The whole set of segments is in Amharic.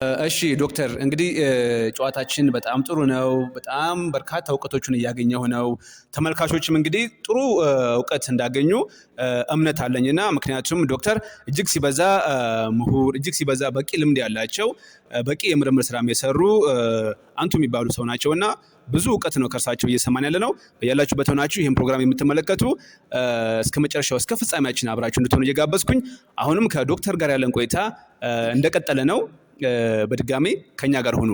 እሺ ዶክተር እንግዲህ ጨዋታችን በጣም ጥሩ ነው። በጣም በርካታ እውቀቶችን እያገኘሁ ነው። ተመልካቾችም እንግዲህ ጥሩ እውቀት እንዳገኙ እምነት አለኝና ምክንያቱም ዶክተር እጅግ ሲበዛ ምሁር፣ እጅግ ሲበዛ በቂ ልምድ ያላቸው በቂ የምርምር ስራም የሰሩ አንቱ የሚባሉ ሰው ናቸውና ብዙ እውቀት ነው ከእርሳቸው እየሰማን ያለ ነው። ያላችሁበት ሆናችሁ ይህን ፕሮግራም የምትመለከቱ እስከ መጨረሻው እስከ ፍጻሜያችን አብራችሁ እንድትሆኑ እየጋበዝኩኝ አሁንም ከዶክተር ጋር ያለን ቆይታ እንደቀጠለ ነው። በድጋሚ ከኛ ጋር ሆኑ።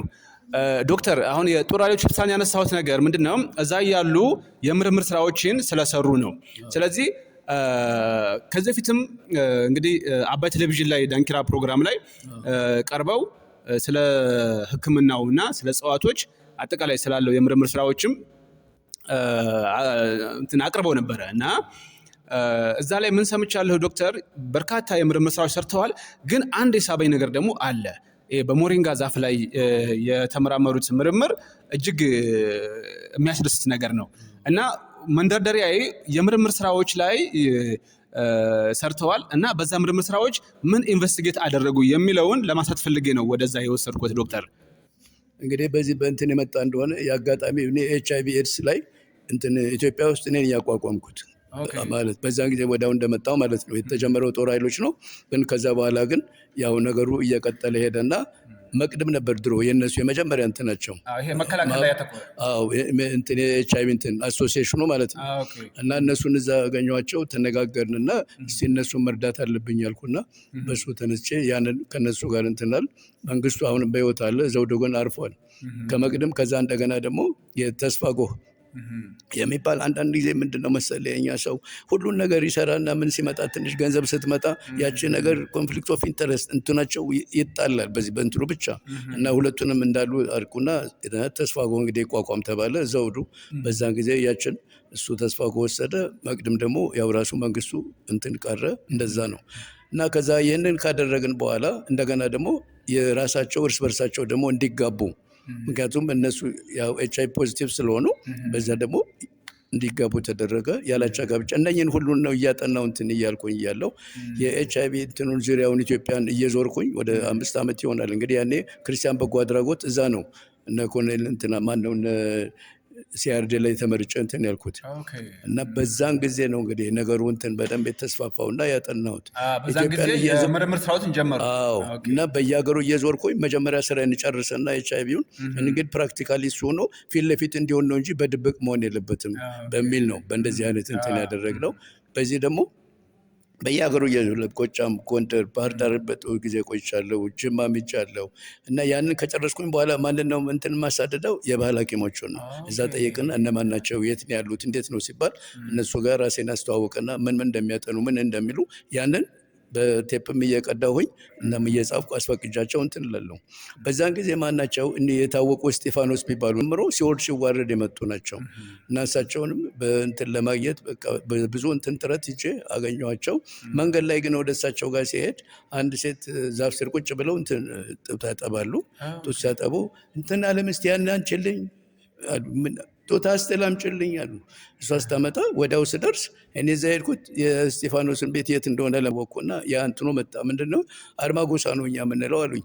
ዶክተር አሁን የጦር ኃይሎች ሆስፒታል ያነሳሁት ነገር ምንድነው? እዛ ያሉ የምርምር ስራዎችን ስለሰሩ ነው። ስለዚህ ከዚህ በፊትም እንግዲህ አባይ ቴሌቪዥን ላይ ዳንኪራ ፕሮግራም ላይ ቀርበው ስለ ሕክምናውና ስለ እጽዋቶች አጠቃላይ ስላለው የምርምር ስራዎችም አቅርበው ነበረ እና እዛ ላይ ምን ሰምቻለሁ ዶክተር በርካታ የምርምር ስራዎች ሰርተዋል። ግን አንድ የሳበኝ ነገር ደግሞ አለ። በሞሪንጋ ዛፍ ላይ የተመራመሩት ምርምር እጅግ የሚያስደስት ነገር ነው እና መንደርደሪያዬ የምርምር ስራዎች ላይ ሰርተዋል እና በዛ ምርምር ስራዎች ምን ኢንቨስቲጌት አደረጉ የሚለውን ለማንሳት ፈልጌ ነው ወደዛ የወሰድኩት ዶክተር። እንግዲህ በዚህ በእንትን የመጣ እንደሆነ የአጋጣሚ እኔ ኤችአይቪ ኤድስ ላይ እንትን ኢትዮጵያ ውስጥ እኔን ያቋቋምኩት ማለት በዛን ጊዜ ወዲያው እንደመጣው ማለት ነው። የተጀመረው ጦር ኃይሎች ነው። ግን ከዛ በኋላ ግን ያው ነገሩ እየቀጠለ ሄደና መቅድም ነበር ድሮ የነሱ የመጀመሪያ እንትናቸው። ይሄ መከላከል ላይ ያተኮረ እንትን የኤችአይቪ እንትን አሶሲዬሽኑ ማለት ነው። እና እነሱን እዛ አገኘኋቸው፣ ተነጋገርንና እስቲ እነሱን መርዳት አለብኝ ያልኩና በሱ ተነስቼ ያንን ከነሱ ጋር እንትናል። መንግስቱ አሁንም በህይወት አለ፣ ዘውዱ ግን አርፏል ከመቅድም። ከዛ እንደገና ደግሞ የተስፋ ጎህ የሚባል አንዳንድ ጊዜ ምንድነው መሰለህ የኛ ሰው ሁሉን ነገር ይሰራና ምን ሲመጣ ትንሽ ገንዘብ ስትመጣ ያቺ ነገር ኮንፍሊክት ኦፍ ኢንተረስት እንትናቸው ይጣላል በዚህ በእንትኑ ብቻ እና ሁለቱንም እንዳሉ አርቁና ተስፋ ጎህ እንግዲህ ይቋቋም ተባለ። ዘውዱ በዛን ጊዜ ያችን እሱ ተስፋ ጎህ ወሰደ። መቅድም ደግሞ ያው ራሱ መንግስቱ እንትን ቀረ። እንደዛ ነው እና ከዛ ይህንን ካደረግን በኋላ እንደገና ደግሞ የራሳቸው እርስ በርሳቸው ደግሞ እንዲጋቡ ምክንያቱም እነሱ ያው ኤችአይቪ ፖዚቲቭ ስለሆኑ በዛ ደግሞ እንዲጋቡ ተደረገ። ያላቻ ጋብቻ እነኝን ሁሉን ነው እያጠናው እንትን እያልኩኝ እያለው የኤችአይቪ እንትኑን ዙሪያውን ኢትዮጵያን እየዞርኩኝ ወደ 5 ዓመት ይሆናል። እንግዲህ ያኔ ክርስቲያን በጎ አድራጎት እዛ ነው እነ ኮሎኔል እንትና ማን ነው እነ ሲአርዲ ላይ ተመርጬ እንትን ያልኩት እና በዛን ጊዜ ነው እንግዲህ ነገሩ እንትን በደንብ የተስፋፋውና ያጠናሁት። በዛን ጊዜ የምርምር ስራዎችን ጀመሩ። እና በየሀገሩ እየዞርኩኝ መጀመሪያ ስራዬን ጨርሰና ኤችአይቪውን እንግዲህ ፕራክቲካሊ እሱ ሆኖ ፊት ለፊት እንዲሆን ነው እንጂ በድብቅ መሆን የለበትም በሚል ነው በእንደዚህ አይነት እንትን ያደረግነው። በዚህ ደግሞ በየሀገሩ ጎጃም፣ ጎንደር፣ ባህር ዳር በጥሩ ጊዜ ቆይቻለሁ። ጅማ ሄጃለሁ እና ያንን ከጨረስኩኝ በኋላ ማንን ነው እንትን የማሳደደው የባህል ሐኪሞቹን ነው። እዛ ጠይቅና እነማን ናቸው የት ነው ያሉት እንዴት ነው ሲባል እነሱ ጋር ራሴን አስተዋውቅና ምን እንደሚያጠኑ ምን እንደሚሉ ያንን በቴፕም እየቀዳሁኝ እናም እየጻፍኩ አስፈቅጃቸው እንትን እላለሁ። በዛን ጊዜ ማናቸው እኒህ የታወቁ እስጢፋኖስ ቢባሉ ምሮ ሲወርድ ሲዋረድ የመጡ ናቸው እና እሳቸውንም በእንትን ለማግኘት ብዙ እንትን ጥረት ይዤ አገኘኋቸው። መንገድ ላይ ግን ወደ እሳቸው ጋር ሲሄድ አንድ ሴት ዛፍ ስር ቁጭ ብለው እንትን ጡት ያጠባሉ። ጡት ሲያጠቡ እንትን አለም እስቲ ያን አንችልኝ ጡት አስተል አምጪልኝ አሉ። እሷ ስታመጣ ወዲያው ስደርስ እኔ እዛ ሄድኩት የእስጢፋኖስን ቤት የት እንደሆነ ለወኩና ያ እንትኑ መጣ። ምንድነው አርማጎሳ ነው እኛ የምንለው አሉኝ።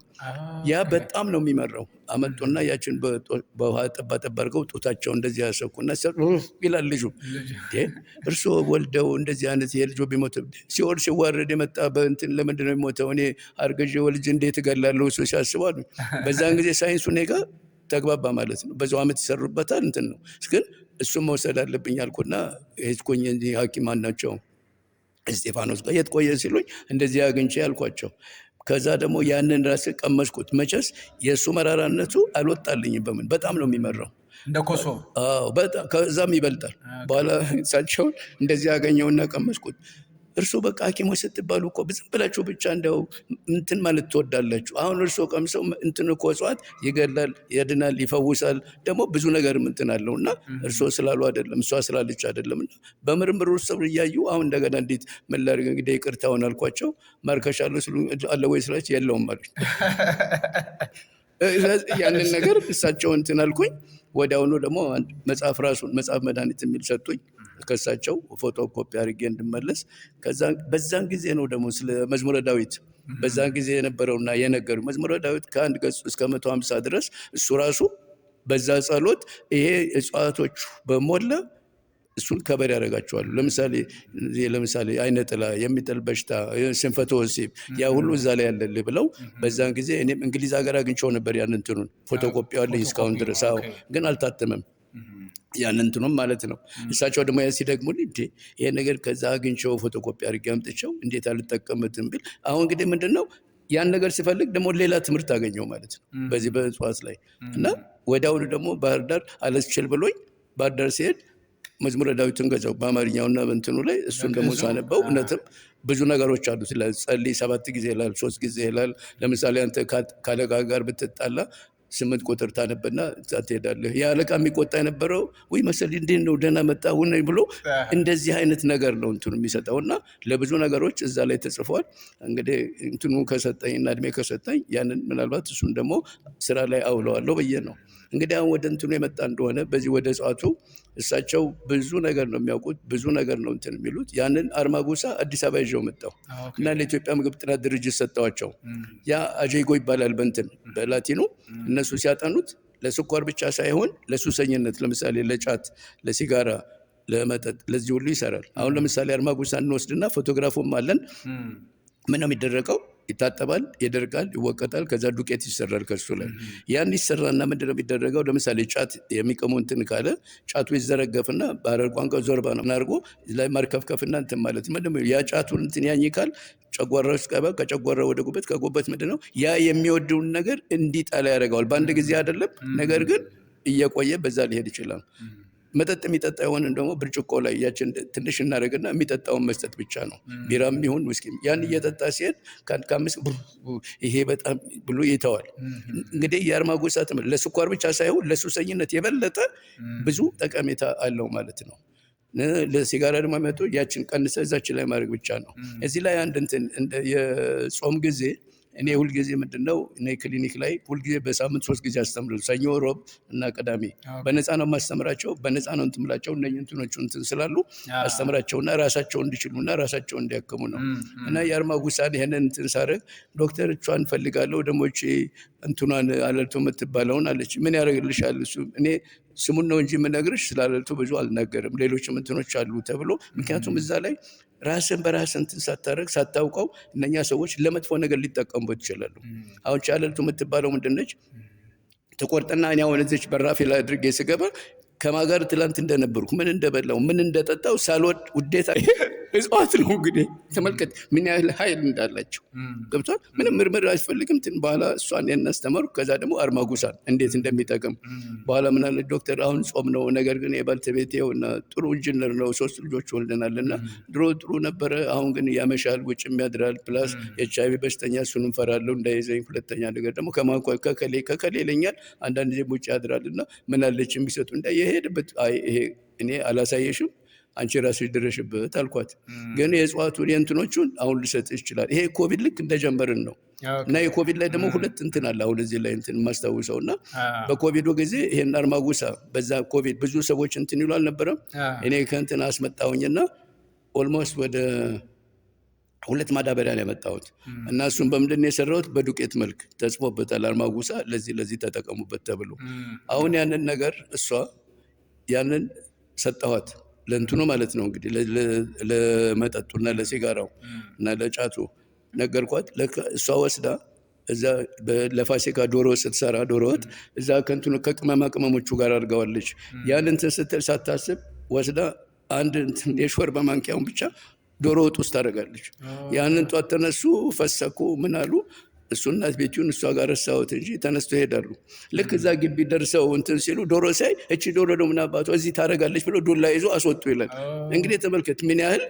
ያ በጣም ነው የሚመራው። አመጡና ያችን በውሃ ጠባ አድርገው ጡታቸው እንደዚህ ያሰኩና ይላል ልጁ። እርስዎ ወልደው እንደዚህ አይነት የልጆ ቢሞት ሲወርድ ሲዋረድ የመጣ በእንትን ለምንድን ነው የሚሞተው? እኔ አርግዤ ወልጅ እንዴት እገላለሁ? እሱ ሲያስቡ አሉኝ። በዛን ጊዜ ሳይንሱ እኔ ጋር ተግባባ ማለት ነው። በዛው ዓመት ይሰሩበታል እንትን ነው። ግን እሱም መውሰድ አለብኝ አልኩና ሄድኩኝ። እንዲህ ሐኪም ናቸው እስጢፋኖስ ጋር የት ቆየ ሲሉኝ እንደዚህ አግኝቼ ያልኳቸው። ከዛ ደግሞ ያንን ራስ ቀመስኩት። መቼስ የእሱ መራራነቱ አልወጣልኝም። በምን በጣም ነው የሚመራው እንደ ኮሶ። በጣም ከዛም ይበልጣል። በኋላ እሳቸውን እንደዚህ አገኘውና ቀመስኩት። እርሶ በቃ ሐኪሞች ስትባሉ እኮ ዝም ብላችሁ ብቻ እንደው እንትን ማለት ትወዳላችሁ። አሁን እርሶ ቀምሰው እንትን እኮ እጽዋት ይገላል፣ ያድናል፣ ይፈውሳል ደግሞ ብዙ ነገር እንትን አለውና እርሶ ስላሉ አይደለም እሷ ስላለች አይደለም። እና በምርምር ውስጥ እያዩ አሁን እንደገና እንዴት ምን ላድርግ እንግዲህ ይቅርታውን አልኳቸው። ማርከሻ አለ ወይ ስላቸው የለውም አሉኝ። ያንን ነገር እሳቸው እንትን አልኩኝ። ወዲያውኑ ደግሞ መጽሐፍ ራሱን መጽሐፍ መድኃኒት የሚል ሰጡኝ። ከሳቸው ፎቶ ኮፒ አድርጌ እንድመለስ። በዛን ጊዜ ነው ደግሞ ስለ መዝሙረ ዳዊት በዛን ጊዜ የነበረውና የነገሩ መዝሙረ ዳዊት ከ1 ገጽ እስከ 150 ድረስ እሱ ራሱ በዛ ጸሎት ይሄ እጽዋቶቹ በሞላ እሱን ከበር ያደርጋቸዋል። ለምሳሌ አይነ ጥላ፣ የሚጥል በሽታ፣ ስንፈተ ወሲብ ያ ሁሉ እዛ ላይ ያለልህ ብለው በዛን ጊዜ እኔም እንግሊዝ ሀገር አግኝቼው ነበር። ያን እንትኑን ፎቶኮፒ አለኝ እስካሁን ድረስ። አዎ ግን አልታተመም ያን እንትኑም ማለት ነው። እሳቸው ደግሞ ያን ሲደግሙልኝ እንዴ ይሄ ነገር ከዛ አግኝቼው ፎቶኮፒ አድርጌ አምጥቼው እንዴት አልጠቀምበትም ብል አሁን እንግዲህ ምንድነው ያን ነገር ሲፈልግ ደግሞ ሌላ ትምህርት አገኘው ማለት ነው በዚህ በእጽዋት ላይ እና ወዲያውኑ ደግሞ ባህር ዳር አለስችል ብሎኝ ባህር ዳር ሲሄድ መዝሙረ ዳዊትን ገዛው በአማርኛውና በእንትኑ ላይ እሱን ደግሞ ሳነበው እውነትም ብዙ ነገሮች አሉት። ጸልይ 7 ጊዜ ይላል፣ 3 ጊዜ ይላል። ለምሳሌ አንተ ካለቃ ጋር ብትጣላ 8 ቁጥር ታነብና ትሄዳለህ። ያ አለቃ የሚቆጣ የነበረው ወይ መሰለኝ እንዴት ነው ደህና መጣ ሁን ብሎ እንደዚህ አይነት ነገር ነው እንትኑ የሚሰጠውና ለብዙ ነገሮች እዛ ላይ ተጽፏል። እንግዲህ እንትኑ ከሰጠኝና እድሜ ከሰጠኝ ያንን ምናልባት እሱን ደግሞ ስራ ላይ አውለዋለሁ ብዬ ነው። እንግዲህ አሁን ወደ እንትኑ የመጣ እንደሆነ በዚህ ወደ እጽዋቱ እሳቸው ብዙ ነገር ነው የሚያውቁት፣ ብዙ ነገር ነው እንትን የሚሉት። ያንን አርማጎሳ አዲስ አበባ ይዤው መጣሁ እና ለኢትዮጵያ ምግብ ጥናት ድርጅት ሰጠዋቸው። ያ አጄጎ ይባላል በእንትን በላቲኑ። እነሱ ሲያጠኑት ለስኳር ብቻ ሳይሆን ለሱሰኝነት፣ ለምሳሌ ለጫት፣ ለሲጋራ፣ ለመጠጥ፣ ለዚህ ሁሉ ይሰራል። አሁን ለምሳሌ አርማጎሳ እንወስድና ፎቶግራፉም አለን። ምን ነው የሚደረገው? ይታጠባል፣ ይደርቃል፣ ይወቀጣል። ከዛ ዱቄት ይሰራል ከሱ ላይ። ያን ይሰራና ምንድነው የሚደረገው? ለምሳሌ ጫት የሚቀሙ እንትን ካለ ጫቱ ይዘረገፍና በሐረር ቋንቋ ዞርባ ነው አድርጎ ላይ ማርከፍከፍና እንትን ማለት ምንድነው ያ ጫቱን እንትን ያኝካል። ጨጓራ ውስጥ ገባ፣ ከጨጓራ ወደ ጉበት፣ ከጉበት ምንድነው ያ የሚወደውን ነገር እንዲጠላ ያደርገዋል። በአንድ ጊዜ አይደለም፣ ነገር ግን እየቆየ በዛ ሊሄድ ይችላል። መጠጥ የሚጠጣ የሆነ ደግሞ ብርጭቆ ላይ ያችን ትንሽ እናደርግና የሚጠጣውን መስጠት ብቻ ነው። ቢራም ይሁን ውስኪ ያን እየጠጣ ሲሄድ ከአምስት ይሄ በጣም ብሎ ይተዋል። እንግዲህ የአርማጎሳ ትምህርት ለስኳር ብቻ ሳይሆን ለሱሰኝነት የበለጠ ብዙ ጠቀሜታ አለው ማለት ነው። ለሲጋራ ደግሞ መጥቶ ያችን ቀንሰ እዛችን ላይ ማድረግ ብቻ ነው። እዚህ ላይ አንድ እንትን የጾም ጊዜ እኔ ሁልጊዜ ምንድነው እኔ ክሊኒክ ላይ ሁልጊዜ በሳምንት 3 ጊዜ አስተምራለሁ። ሰኞ፣ ሮብ እና ቅዳሜ በነፃ ነው የማስተምራቸው። በነፃ ነው እንትን የምላቸው እነኝህ እንትኖቹ እንትን ስላሉ አስተምራቸውና ራሳቸው እንዲችሉና ራሳቸው እንዲያከሙ ነው። እና የአርማጎሳን ይሄንን እንትን ሳደርግ ዶክተር እቿን ፈልጋለሁ ደግሞ እቺ እንትኗን አለልቶ የምትባለውን አለች። ምን ያደርግልሻል እሱ? እኔ ስሙን ነው እንጂ የምነግርሽ ስላለልቶ ብዙ አልናገርም። ሌሎችም እንትኖች አሉ ተብሎ ምክንያቱም እዛ ላይ ራስን በራስ እንትን ሳታረግ ሳታውቀው እነኛ ሰዎች ለመጥፎ ነገር ሊጠቀሙበት ይችላሉ። አሁን ቻለልቱ የምትባለው ምንድነች? ተቆርጠና እኔ አሁን እዚች በራፌ ላይ አድርጌ ስገባ ከማጋር ትላንት እንደነበርኩ ምን እንደበላው ምን እንደጠጣው ሳልወድ ውዴታ እጽዋት ነው። እንግዲህ ተመልከት ምን ያህል ኃይል እንዳላቸው ገብቷል። ምንም ምርምር አያስፈልግም። እንትን በኋላ እሷን ያናስተማሩ። ከዛ ደግሞ አርማጎሳን እንዴት እንደሚጠቅም በኋላ ምን አለ ዶክተር አሁን ጾም ነው፣ ነገር ግን የባልተቤቴውና ጥሩ ኢንጂነር ነው፣ 3 ልጆች ወልደናልና ድሮ ጥሩ ነበረ፣ አሁን ግን ያመሻል፣ ውጭም ያድራል፣ ፕላስ ኤችአይቪ በሽተኛ እሱን እንፈራለሁ እንዳይዘኝ። ሁለተኛ ነገር ደግሞ ከከሌ ይለኛል፣ አንዳንድ ጊዜ ውጭ ያድራልና ምን አለች የሚሰጡ እንዳይሄድበት። አይ ይሄ እኔ አላሳየሽም አንቺ ራስሽ ድረሽበት አልኳት። ግን የእጽዋቱን የእንትኖቹን አሁን ልሰጥ ይችላል። ይሄ ኮቪድ ልክ እንደጀመርን ነው። እና የኮቪድ ላይ ደግሞ 2 እንትን አለ አሁን እዚህ ላይ እንትን የማስታውሰውና በኮቪዱ ጊዜ ይሄን አርማጎሳ በዛ ኮቪድ ብዙ ሰዎች እንትን ይሉ አልነበረም። እኔ ከእንትን አስመጣሁኝና ኦልሞስት ወደ 2 ማዳበሪያ ነው ያመጣሁት። እና እሱን በምንድን ነው የሰራሁት? በዱቄት መልክ ተጽፎበታል አርማጎሳ ለዚህ ተጠቀሙበት ተብሎ። አሁን ያንን ነገር እሷ ያንን ሰጠኋት ለእንትኑ ማለት ነው እንግዲህ ለመጠጡና ለሲጋራው እና ለጫቱ ነገርኳት። እሷ ወስዳ እዛ ለፋሲካ ዶሮ ስትሰራ ዶሮ ወጥ እዛ ከእንትኑ ከቅመማ ቅመሞቹ ጋር አድርገዋለች። ያን እንትን ስትል ሳታስብ ወስዳ አንድ እንትን የሾርባ ማንኪያውን ብቻ ዶሮ ወጥ ውስጥ ታደርጋለች። ያንን ጧት ተነሱ ፈሰኩ ምን አሉ። እሱ እናት ቤቱን እሷ ጋር ረሳሁት እንጂ ተነስቶ ይሄዳሉ። ልክ እዛ ግቢ ደርሰው እንትን ሲሉ ዶሮ ሳይ እቺ ዶሮ ነው ምን አባቷ እዚህ ታደርጋለች ብሎ ዱላ ይዞ አስወጡ ይላል። እንግዲህ ተመልከት ምን ያህል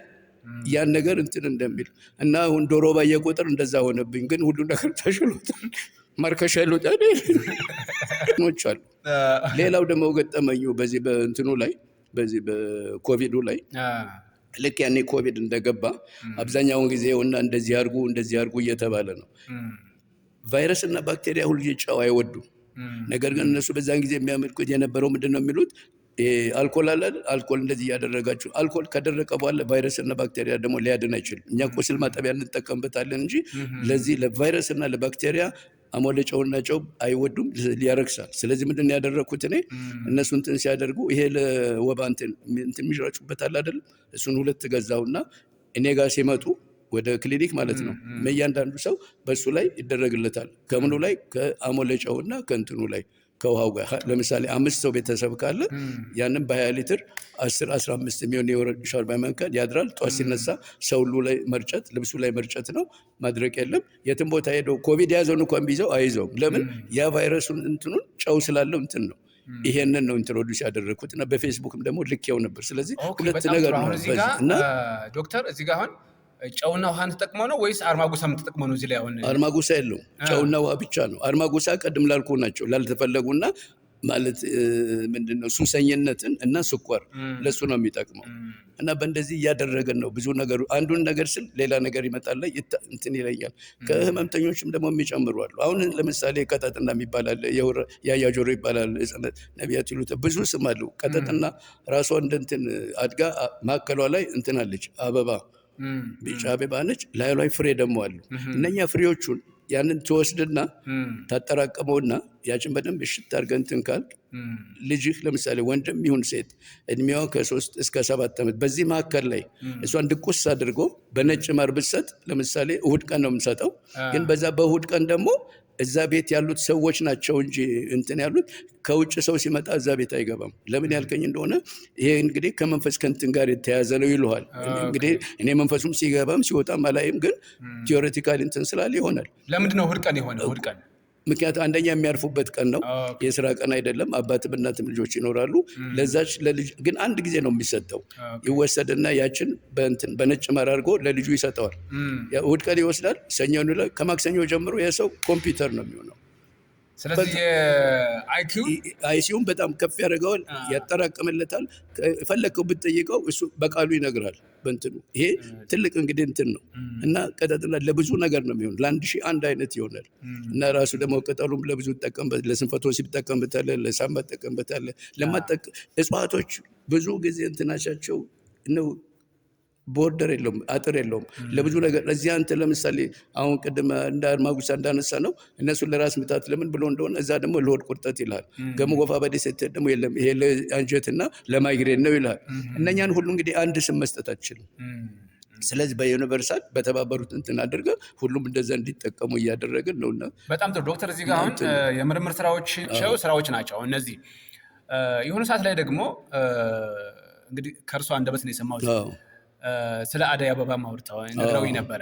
ያን ነገር እንትን እንደሚል እና አሁን ዶሮ ባየ ቁጥር እንደዛ ሆነብኝ። ግን ሁሉ ነገር ተሽሎታል። ማርከሻ ይሉታል ኖች አሉ። ሌላው ደግሞ ገጠመኙ በዚህ በእንትኑ ላይ በዚህ በኮቪዱ ላይ ልክ ያኔ ኮቪድ እንደገባ አብዛኛውን ጊዜውና እንደዚህ አድርጉ እየተባለ ነው። ቫይረስ እና ባክቴሪያ ሁሉ ጨው አይወዱም። ነገር ግን እነሱ በዛን ጊዜ የሚያመልኩት የነበረው ምንድነው የሚሉት? አልኮል አለ አልኮል እንደዚህ እያደረጋችሁ አልኮል ከደረቀ በኋላ ቫይረስና ባክቴሪያ ደግሞ ሊያድን አይችልም። እኛ ቁስል ማጠቢያ እንጠቀምበታለን እንጂ ለዚህ ለቫይረስና ለባክቴሪያ አሞሌ ጨውና ጨው አይወዱም፣ ሊያረክሳል። ስለዚህ ምንድን ነው ያደረኩት እኔ እነሱ እንትን ሲያደርጉ ይሄ ለወባ እንትን የሚረጩበት አለ አይደል? እሱን 2 ገዛውና እኔ ጋር ሲመጡ ወደ ክሊኒክ ማለት ነው እያንዳንዱ ሰው በሱ ላይ ይደረግለታል። ከምኑ ላይ? ከአሞሌ ጨውና ከእንትኑ ላይ ከውሃው ጋር። ለምሳሌ 5 ሰው ቤተሰብ ካለ ያንን በ20 ሊትር 10-15 የሚሆን የወረድ ሾርባ መንከል ያድራል። ጧት ሲነሳ ሰውሉ ላይ መርጨት፣ ልብሱ ላይ መርጨት ነው፣ ማድረቅ የለም። የትም ቦታ ሄደው ኮቪድ የያዘውን እንኳን ቢይዘው አይዘውም። ለምን? ያ ቫይረሱን እንትኑን ጨው ስላለው እንትን ነው። ይሄንን ነው ኢንትሮዲውስ ያደረኩት እና በፌስቡክም ደግሞ ልኬው ነበር። ስለዚህ 2 ነገር ነው እና ዶክተር እዚህ ጋር አሁን ጨውና ውሃን ተጠቅመው ነው ወይስ አርማጉሳም ተጠቅመው ነው? እዚህ ላይ አሁን አርማጉሳ የለውም፣ ጨውና ውሃ ብቻ ነው። አርማጉሳ ቀድም ላልኩ ናቸው ላልተፈለጉና ማለት ምንድነው ሱሰኝነትን እና ስኳር ለሱ ነው የሚጠቅመው። እና በእንደዚህ እያደረገን ነው ብዙ ነገሩ። አንዱን ነገር ስል ሌላ ነገር ይመጣል ላይ እንትን ይለያል። ከህመምተኞችም ደግሞ የሚጨምሩ አሉ። አሁን ለምሳሌ ቀጠጥና የሚባል አለ፣ ያያጆሮ ይባላል፣ ነቢያት ይሉት ብዙ ስም አለው። ቀጠጥና ራሷ እንደ እንትን አድጋ ማዕከሏ ላይ እንትን አለች፣ አበባ ቢጫ አበባ ነች። ላዩ ላይ ፍሬ ደግሞ አሉ። እነኛ ፍሬዎቹን ያንን ትወስድና ታጠራቀመውና ያችን በደንብ እሽት አድርገህ እንትን ካልክ ልጅህ ለምሳሌ ወንድም ይሁን ሴት እድሜዋ ከ3 እስከ 7 ዓመት በዚህ መካከል ላይ እሷን ድቁስ አድርጎ በነጭ ማር ብትሰጥ፣ ለምሳሌ እሁድ ቀን ነው የምሰጠው፣ ግን በዛ በእሁድ ቀን ደግሞ እዛ ቤት ያሉት ሰዎች ናቸው እንጂ እንትን ያሉት ከውጭ ሰው ሲመጣ እዛ ቤት አይገባም። ለምን ያልከኝ እንደሆነ ይሄ እንግዲህ ከመንፈስ ከእንትን ጋር የተያያዘ ነው ይልሃል። እንግዲህ እኔ መንፈሱም ሲገባም ሲወጣም አላይም፣ ግን ቲዎሬቲካሊ እንትን ስላለ ይሆናል። ለምንድን ነው እሁድ ቀን የሆነው? እሁድ ቀን ምክንያቱ አንደኛ የሚያርፉበት ቀን ነው፣ የስራ ቀን አይደለም። አባትም እናትም ልጆች ይኖራሉ። ለዛች ለልጅ ግን አንድ ጊዜ ነው የሚሰጠው። ይወሰድና ያችን በእንትን በነጭ ማር አድርጎ ለልጁ ይሰጠዋል። እሑድ ቀን ይወስዳል። ሰኞ ከማክሰኞ ጀምሮ የሰው ኮምፒውተር ነው የሚሆነው። ስለዚህ አይሲዩም በጣም ከፍ ያደርገዋል፣ ያጠራቅምለታል። የፈለግከው ብትጠይቀው እሱ በቃሉ ይነግራል በእንትኑ። ይሄ ትልቅ እንግዲህ እንትን ነው እና ቀጠጥላ ለብዙ ነገር ነው የሚሆን። ለ1001 አይነት ይሆናል እና ራሱ ደግሞ ቅጠሉም ለብዙ ይጠቀምበት፣ ለስንፈተ ወሲብ ይጠቀምበታል፣ ለሳምባ ይጠቀምበታል። እጽዋቶች ብዙ ጊዜ እንትናቻቸው ነው ቦርደር የለውም፣ አጥር የለውም ለብዙ ነገር። እዚህ አንተ ለምሳሌ አሁን ቅድም እንደ አርማጉሳ እንዳነሳ ነው እነሱን ለራስ ምታት ለምን ብሎ እንደሆነ እዛ ደግሞ ለሆድ ቁርጠት ይልሃል። ገሞ ጎፋ በዴ ስትሄድ ደግሞ የለም ይሄ ለአንጀትና ለማይግሬን ነው ይልሃል። እነኛን ሁሉ እንግዲህ አንድ ስም መስጠት አትችልም። ስለዚህ በዩኒቨርሳል በተባበሩት እንትን አድርገን ሁሉም እንደዛ እንዲጠቀሙ እያደረግን ነውና በጣም ጥሩ ዶክተር። እዚህ ጋር አሁን የምርምር ስራዎች ናቸው እነዚህ። የሆነ ሰዓት ላይ ደግሞ እንግዲህ ከእርሷ አንደበት ነው የሰማሁት ስለ አደይ አበባ ማውርተው ነግረውኝ ነበረ።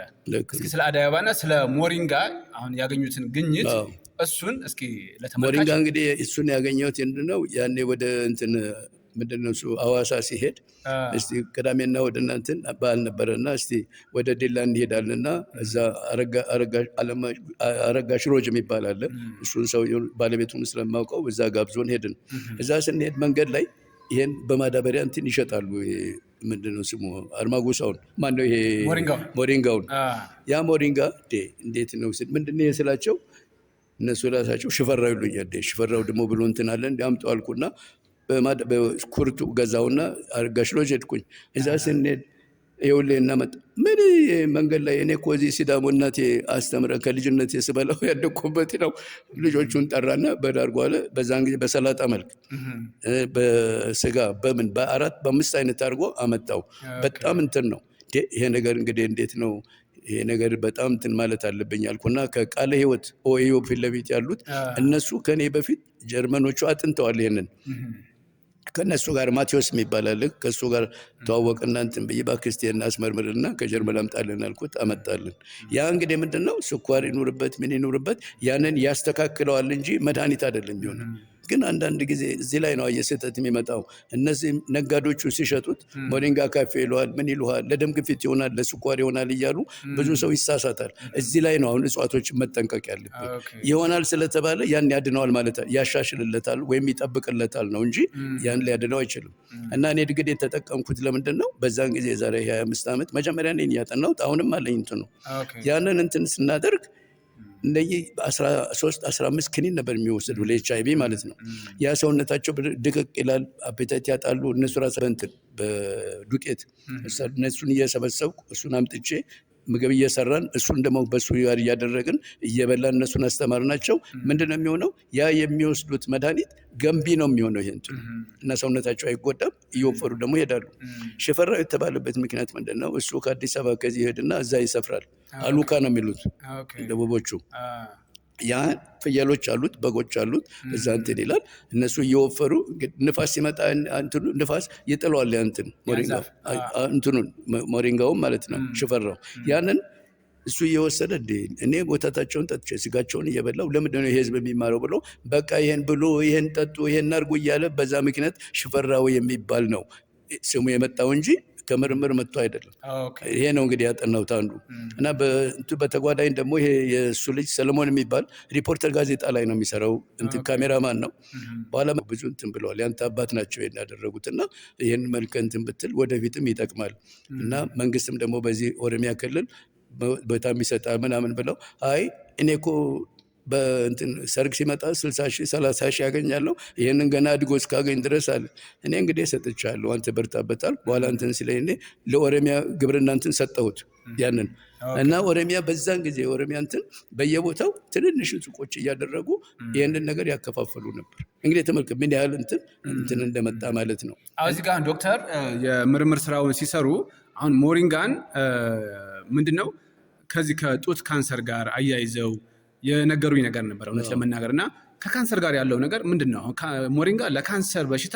እስኪ ስለ አደይ አበባና ስለ ሞሪንጋ አሁን ያገኙትን ግኝት እሱን እስኪ ለተመልካች። ሞሪንጋ እንግዲህ እሱን ያገኘሁት ምንድነው ያኔ ወደ እንትን ምንድነው እሱ ሐዋሳ ሲሄድ እስቲ ቅዳሜና ወደ እናንተን በዓል ነበረና እስቲ ወደ ዲላ እንሄዳለንና እዛ አረጋሽ ሮጅ የሚባል አለ። እሱን ሰው ባለቤቱን ስለማውቀው እዛ ጋብዞን ሄድን። እዛ ስንሄድ መንገድ ላይ ይሄን በማዳበሪያ እንትን ይሸጣሉ። ምንድነው ስሙ አርማጉሳውን ማነው ይሄ ሞሪንጋውን። ያ ሞሪንጋ እንዴት ነው ምንድነው ይሄ ስላቸው እነሱ ራሳቸው ሽፈራው ይሉኛል። ሽፈራው ደግሞ ብሎ እንትን አለ አምጠው አልኩና በኩርቱ ገዛውና አረጋሽ ሮጅ ሄድኩኝ። እዛ ስንሄድ ይኸውልህ እናመጣ ምን መንገድ ላይ እኔ እኮ እዚህ ሲዳሞ እናቴ አስተምረን ከልጅነቴ ስበላው ያደግኩበት ነው። ልጆቹን ጠራና በዳርጎ አለ። በዛን ጊዜ በሰላጣ መልክ በስጋ በምን በ4-5 አይነት አድርጎ አመጣው። በጣም እንትን ነው ይሄ ነገር እንግዲህ እንዴት ነው ይሄ ነገር በጣም እንትን ማለት አለብኝ አልኩና ከቃለ ሕይወት ኦዮ ፊት ለፊት ያሉት እነሱ ከኔ በፊት ጀርመኖቹ አጥንተዋል ይሄንን። ከነሱ ጋር ማቴዎስ የሚባላል ከሱ ጋር ተዋወቅና እንትን ብዬ ባክስቴና አስመርምርና ከጀርመን አምጣልን አልኩት። አመጣልን። ያ እንግዲህ ምንድነው ስኳር ይኑርበት ምን ይኑርበት ያንን ያስተካክለዋል እንጂ መድኃኒት አይደለም ቢሆን። ግን አንዳንድ ጊዜ እዚህ ላይ ነው የስህተት የሚመጣው። እነዚህ ነጋዴዎቹ ሲሸጡት ሞሪንጋ ካፌ ይለዋል፣ ምን ይለዋል፣ ለደም ግፊት ይሆናል፣ ለስኳር ይሆናል እያሉ ብዙ ሰው ይሳሳታል። እዚህ ላይ ነው አሁን እጽዋቶችን መጠንቀቅ ያለብን። ይሆናል ስለተባለ ያን ያድነዋል ማለት ያሻሽልለታል ወይም ይጠብቅለታል ነው እንጂ ያን ሊያድነው አይችልም። እና እኔ እንግዲህ የተጠቀምኩት ለምንድን ነው በዛን ጊዜ የዛሬ 25 ዓመት መጀመሪያ እኔን ያጠናሁት አሁንም አለኝ እንትን ነው ያንን እንትን ስናደርግ እነዚህ 13 15 ክኒን ነበር የሚወስዱ ለኤችአይቪ ማለት ነው። ያ ሰውነታቸው ድቅቅ ይላል፣ አፔታይት ያጣሉ። እነሱ ራስ በዱቄት እነሱን እየሰበሰብኩ እሱን አምጥቼ ምግብ እየሰራን እሱን ደግሞ በሱ ጋር እያደረግን እየበላን እነሱን አስተማርናቸው። ምንድነው የሚሆነው? ያ የሚወስዱት መድኃኒት ገንቢ ነው የሚሆነው ይሄን እና ሰውነታቸው አይጎዳም፣ እየወፈሩ ደግሞ ይሄዳሉ። ሽፈራው የተባለበት ምክንያት ምንድነው? እሱ ከአዲስ አበባ ከዚህ ይሄድና እዛ ይሰፍራል። አሉካ ነው የሚሉት ደቡቦቹ። ያ ፍየሎች አሉት፣ በጎች አሉት፣ እዛ እንትን ይላል። እነሱ እየወፈሩ ንፋስ ሲመጣ ንፋስ ይጥለዋል። ያንትን ሞሪንጋውን ማለት ነው ሽፈራው። ያንን እሱ እየወሰደ እኔ ወተታቸውን ጠጥቼ ስጋቸውን እየበላው ለምንድን ነው ህዝብ የሚማረው ብሎ በቃ ይሄን ብሎ ይሄን ጠጡ ይሄን አድርጉ እያለ በዛ ምክንያት ሽፈራው የሚባል ነው ስሙ የመጣው እንጂ ከምርምር መጥቶ አይደለም። ይሄ ነው እንግዲህ ያጠናሁት አንዱ እና በተጓዳኝ ደግሞ ይሄ የእሱ ልጅ ሰለሞን የሚባል ሪፖርተር ጋዜጣ ላይ ነው የሚሰራው። እንትን ካሜራማን ነው። በኋላ ብዙ እንትን ብለዋል። ያንተ አባት ናቸው ይሄን ያደረጉት እና ይሄን መልክ እንትን ብትል ወደፊትም ይጠቅማል እና መንግስትም ደግሞ በዚህ ኦሮሚያ ክልል በጣም ይሰጣል ምናምን ብለው አይ እኔ እኮ በእንትን ሰርግ ሲመጣ 60 ሺህ 30 ሺህ ያገኛለሁ ይሄንን ገና አድጎ እስካገኝ ድረስ አለ። እኔ እንግዲህ ሰጥቻለሁ አንተ በርታበታል። በኋላ እንትን ሲለኝ እኔ ለኦሮሚያ ግብርና እንትን ሰጠሁት ያንን እና ኦሮሚያ በዛን ጊዜ ኦሮሚያ እንትን በየቦታው ትንንሽ ሱቆች እያደረጉ ይሄንን ነገር ያከፋፈሉ ነበር። እንግዲህ ተመልከት ምን ያህል እንትን እንደመጣ ማለት ነው። እዚህ ጋር ዶክተር የምርምር ስራውን ሲሰሩ አሁን ሞሪንጋን ምንድነው ከዚህ ከጡት ካንሰር ጋር አያይዘው የነገሩኝ ነገር ነበር እውነት ለመናገር እና ከካንሰር ጋር ያለው ነገር ምንድነው? ሞሪንጋ ለካንሰር በሽታ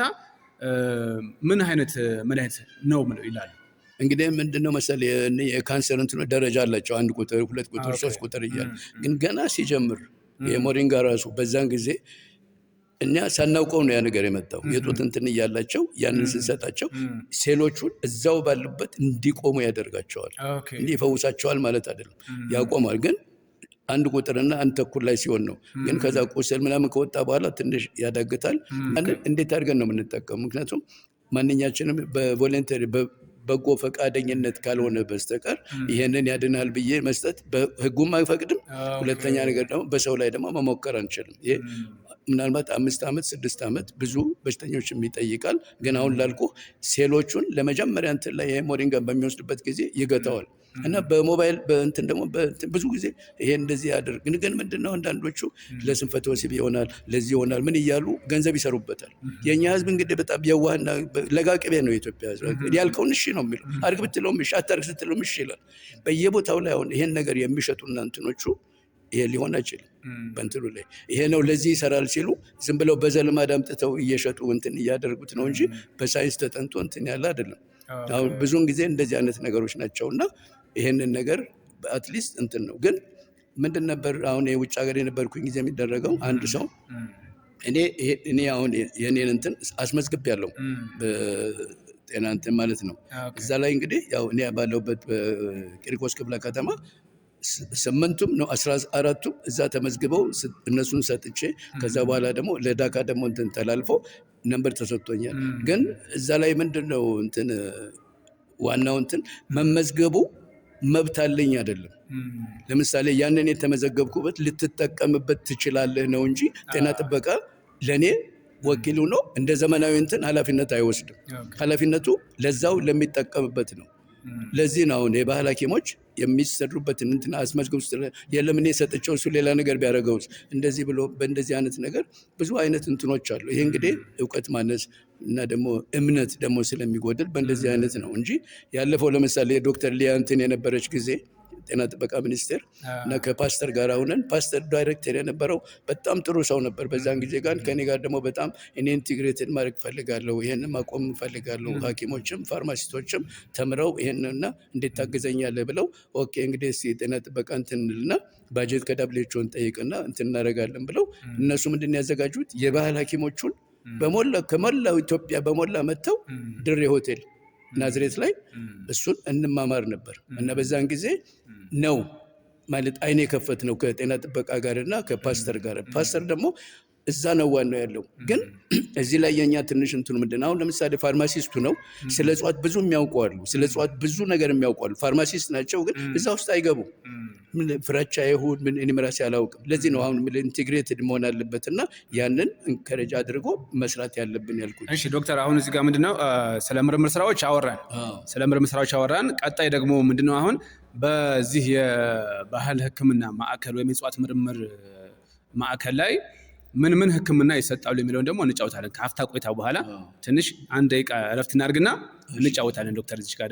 ምን አይነት መድኃኒት ነው ይላሉ? እንግዲህ ምንድነው መሰለህ የካንሰር እንትኑ ደረጃ አላቸው። 1 ቁጥር 2 ቁጥር 3 ቁጥር እያለ ግን ገና ሲጀምር የሞሪንጋ ራሱ በዛን ጊዜ እኛ ሳናውቀው ነው ያ ነገር የመጣው። የጡት እንትን እያላቸው ያንን ስንሰጣቸው ሴሎቹን እዛው ባሉበት እንዲቆሙ ያደርጋቸዋል። እንዲህ ይፈውሳቸዋል ማለት አይደለም፣ ያቆማል። ግን 1 ቁጥርና 1 ተኩል ላይ ሲሆን ነው። ግን ከዛ ቁስል ምናምን ከወጣ በኋላ ትንሽ ያዳግታል። እንዴት አድርገን ነው የምንጠቀሙ? ምክንያቱም ማንኛችንም በቮለንተሪ በጎ ፈቃደኝነት ካልሆነ በስተቀር ይሄንን ያድናል ብዬ መስጠት በህጉም አይፈቅድም። ሁለተኛ ነገር ደግሞ በሰው ላይ ደግሞ መሞከር አንችልም። ይሄ ምናልባት 5 ዓመት 6 ዓመት ብዙ በሽተኞችም ይጠይቃል። ግን አሁን ላልኩ ሴሎቹን ለመጀመሪያ እንትን ላይ ሞሪንጋን በሚወስድበት ጊዜ ይገታዋል እና በሞባይል በእንትን ደግሞ ብዙ ጊዜ ይሄ እንደዚህ ያደርግ ግን ምንድነው አንዳንዶቹ ለስንፈተ ወሲብ ይሆናል ለዚህ ይሆናል ምን እያሉ ገንዘብ ይሰሩበታል። የኛ ህዝብ እንግዲህ በጣም የዋህና ለጋቅቤ ነው የኢትዮጵያ ህዝብ። ያልከውን እሺ ነው የሚለው። አድርግ ብትለውም እሺ፣ አታርግ ስትለውም እሺ ይላል። በየቦታው ላይ አሁን ይሄን ነገር የሚሸጡና እንትኖቹ ይሄ ሊሆን አይችልም። በእንትኑ ላይ ይሄ ነው ለዚህ ይሰራል ሲሉ ዝም ብለው በዘልማድ አምጥተው እየሸጡ እንትን እያደረጉት ነው እንጂ በሳይንስ ተጠንቶ እንትን ያለ አይደለም። አሁን ብዙውን ጊዜ እንደዚህ አይነት ነገሮች ናቸውና ይሄንን ነገር አትሊስት እንትን ነው። ግን ምንድን ነበር አሁን የውጭ ሀገር የነበርኩኝ ጊዜ የሚደረገው አንድ ሰው እኔ አሁን የኔን እንትን አስመዝግቤያለሁ በጤና እንትን ማለት ነው። እዛ ላይ እንግዲህ ያው እኔ ባለሁበት በቂርቆስ ክፍለ ከተማ 8ቱም ነው 14ቱም እዛ ተመዝግበው እነሱን ሰጥቼ ከዛ በኋላ ደግሞ ለዳካ ደግሞ እንትን ተላልፎ ነምበር ተሰጥቶኛል። ግን እዛ ላይ ምንድነው እንትን ዋናው እንትን መመዝገቡ መብት አለኝ አይደለም። ለምሳሌ ያንን የተመዘገብኩበት ልትጠቀምበት ትችላለህ ነው እንጂ ጤና ጥበቃ ለኔ ወኪሉ ነው። እንደ ዘመናዊ እንትን ኃላፊነት አይወስድም። ኃላፊነቱ ለዛው ለሚጠቀምበት ነው። ለዚህ ነው አሁን የባህል ሐኪሞች የሚሰሩበትን እንትን አስመዝግቡ የለም እኔ ሰጥቼው እሱ ሌላ ነገር ቢያደርገውስ እንደዚህ ብሎ በእንደዚህ አይነት ነገር ብዙ አይነት እንትኖች አሉ። ይሄ እንግዲህ እውቀት ማነስ እና ደግሞ እምነት ደግሞ ስለሚጎድል በእንደዚህ አይነት ነው እንጂ ያለፈው ለምሳሌ ዶክተር ሊያ እንትን የነበረች ጊዜ ጤና ጥበቃ ሚኒስቴር እና ከፓስተር ጋር ሆነን ፓስተር ዳይሬክተር የነበረው በጣም ጥሩ ሰው ነበር። በዛን ጊዜ ጋር ከኔ ጋር ደግሞ በጣም እኔ ኢንቲግሬትድ ማድረግ ፈልጋለሁ፣ ይሄንን ማቆም ፈልጋለሁ፣ ሐኪሞችም ፋርማሲስቶችም ተምረው ይሄንና እንዴት ታግዘኛለህ ብለው ኦኬ እንግዲህ እስኪ ጤና ጥበቃ እንትንልና ባጀት ከዳብሌቾን ጠይቅና እንትን እናደርጋለን ብለው እነሱ ምንድን ያዘጋጁት የባህል ሐኪሞቹን በሞላ ከሞላው ኢትዮጵያ በሞላ መጥተው ድሬ ሆቴል ናዝሬት ላይ እሱን እንማማር ነበር እና በዛን ጊዜ ነው ማለት አይኔ ከፈት ነው ከጤና ጥበቃ ጋርና ከፓስተር ጋር። ፓስተር ደግሞ እዛ ነው ዋናው ያለው። ግን እዚህ ላይ የኛ ትንሽ እንትኑ ምንድነው አሁን ለምሳሌ ፋርማሲስቱ ነው ስለ እጽዋት ብዙ የሚያውቁ አሉ፣ ስለ እጽዋት ብዙ ነገር የሚያውቁ አሉ። ፋርማሲስት ናቸው ግን እዛ ውስጥ አይገቡም። ምን ፍራቻ ይሁን ምን እኔ ራሴ አላውቅም። ለዚህ ነው አሁን ኢንቴግሬትድ መሆን አለበትና ያንን እንከረጅ አድርጎ መስራት ያለብን ያልኩት። እሺ ዶክተር፣ አሁን እዚህ ጋር ምንድነው ስለ ምርምር ስራዎች አወራን። ቀጣይ ደግሞ ምንድነው አሁን በዚህ የባህል ሕክምና ማዕከል ወይም የእጽዋት ምርምር ማዕከል ላይ ምን ሕክምና ይሰጣሉ የሚለውን ደግሞ እንጫወታለን። ከአፍታ ቆይታ በኋላ ትንሽ 1 ደቂቃ እረፍት እናድርግና እንጫወታለን ዶክተር። እዚህ ጋር ደግሞ